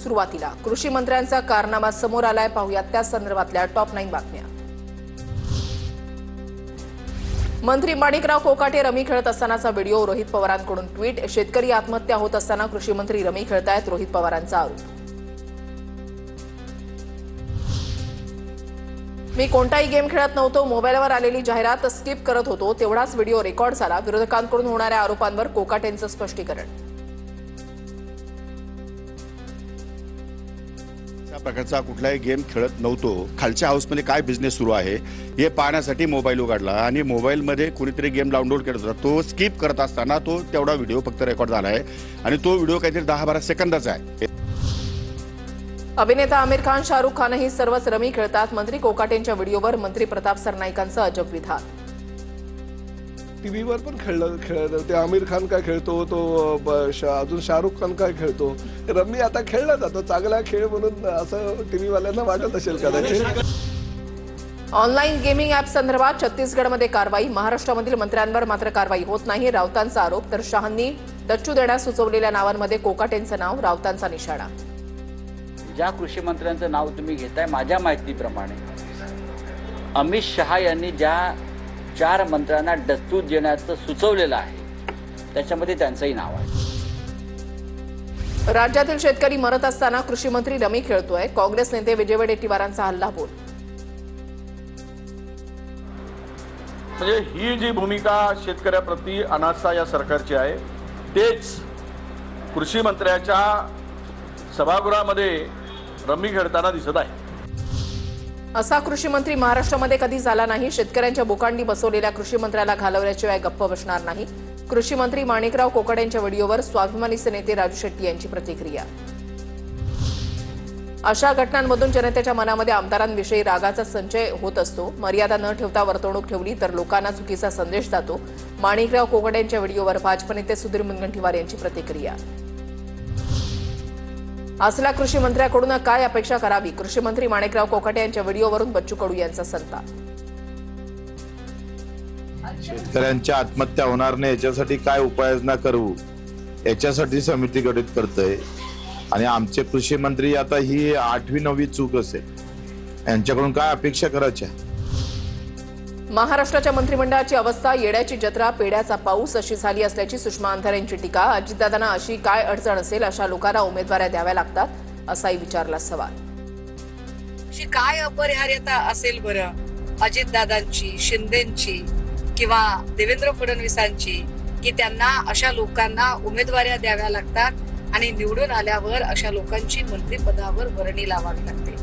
सुरुवातीला कृषी मंत्र्यांचा कारनामा समोर आलाय, पाहूयात त्या संदर्भातल्या टॉप 9 बातम्या। मंत्री माणिकराव कोकाटे रमी खेळत असतानाचा व्हिडिओ, रोहित पवारांकडून ट्विट। शेतकरी आत्महत्या होत असताना कृषी मंत्री रमी खेळतायत, रोहित पवारांचा आरोप। मी कोणताही गेम खेळत नव्हतो, मोबाईलवर आलेली जाहिरात स्किप करत होतो, तेवढाच व्हिडिओ रेकॉर्ड झाला। विरोधकांकडून होणाऱ्या आरोपांवर कोकाटेंचं स्पष्टीकरण। प्रकारचा कुठलाही गेम खेळत नव्हतो, खालच्या हाऊसमध्ये काय बिझनेस सुरू आहे हे पाहण्यासाठी मोबाईल उघडला आणि मोबाईलमध्ये कुणीतरी गेम डाउनलोड करत होता, तो स्किप करत असताना तो तेवढा व्हिडिओ फक्त रेकॉर्ड झाला आहे आणि तो व्हिडिओ काहीतरी 10-12 सेकंदाचा आहे। अभिनेता आमिर खान, शाहरुख खानही सर्वच रमी खेळतात। मंत्री कोकाटेंच्या व्हिडिओवर मंत्री प्रताप सरनाईकांचं अजब विधान। टीव्हीवर पण खेळत ते आमिर खान काय खेळतो, तो अजून शाहरुख खान काय खेळतो, रमी आता खेळला जातो, चांगला खेळ म्हणून असं टीव्हीवाल्यांना वाटत असेल कदाचित। ऑनलाईन गेमिंग ॲप संदर्भात छत्तीसगडमध्ये कारवाई, महाराष्ट्रामधील मंत्र्यांवर मात्र कारवाई होत नाही, राऊतांचा आरोप। तर शहांनी डच्चू देण्यास सुचवलेल्या नावांमध्ये कोकाटेंचं नाव, राऊतांचा निशाणा। ज्या कृषी मंत्र्यांचं नाव तुम्ही घेताय, माझ्या माहितीप्रमाणे अमित शहा यांनी ज्या 4 मंत्र्यांना डच्चू देण्याचं सुचवलेलं आहे त्याच्यामध्ये त्यांचंही नाव आहे। राज्यातील शेतकरी मरत असताना कृषी मंत्री रमी खेळतोय, काँग्रेस नेते विजय वडेट्टीवारांचा हल्ला बोल। म्हणजे ही जी भूमिका शेतकऱ्याप्रती अनास्था या सरकारची आहे, तेच कृषी मंत्र्याच्या सभागृहामध्ये रमी खेळताना दिसत आहे। असा कृषी मंत्री महाराष्ट्रामध्ये कधी झाला नाही, शेतकऱ्यांच्या बोकांडी बसवलेल्या कृषी मंत्र्याला घालवल्याशिवाय गप्प बसणार नाही। कृषी मंत्री माणिकराव कोकाटेंच्या व्हिडिओवर स्वाभिमानीचे नेते राजू शेट्टी यांची प्रतिक्रिया। अशा घटनांमधून जनतेच्या मनामध्ये आमदारांविषयी रागाचा संचय होत असतो, मर्यादा न ठेवता वर्तवणूक ठेवली तर लोकांना चुकीचा संदेश जातो। माणिकराव कोकाटेंच्या व्हिडिओवर भाजप नेते सुधीर मुनगंटीवार यांची प्रतिक्रिया। असला कृषी मंत्र्याकडून काय अपेक्षा करावी, कृषी मंत्री माणिकराव कोकाटे यांच्या व्हिडिओवरून बच्चू कडू यांचा संताप। शेतकऱ्यांच्या आत्महत्या होणार नाही याच्यासाठी काय उपाययोजना करू याच्यासाठी समिती गठीत करतोय आणि आमचे कृषी मंत्री आता ही 8वी-9वी चूक असेल, यांच्याकडून काय अपेक्षा करायच्या। महाराष्ट्राच्या मंत्रिमंडळाची अवस्था येड्याची जत्रा, पेड्याचा पाऊस अशी झाली असल्याची सुषमा अंधारे यांची टीका। अजितदादांना अशी काय अडचण असेल, अशा लोकांना उमेदवाऱ्या द्याव्या लागतात, असाही विचारला सवाल। अशी काय अपरिहार्यता असेल बरं अजितदादांची, शिंदेंची किंवा देवेंद्र फडणवीसांची की त्यांना अशा लोकांना उमेदवाऱ्या द्याव्या लागतात आणि निवडून आल्यावर अशा लोकांची मंत्रिपदावर वर्णी लावावी लागते।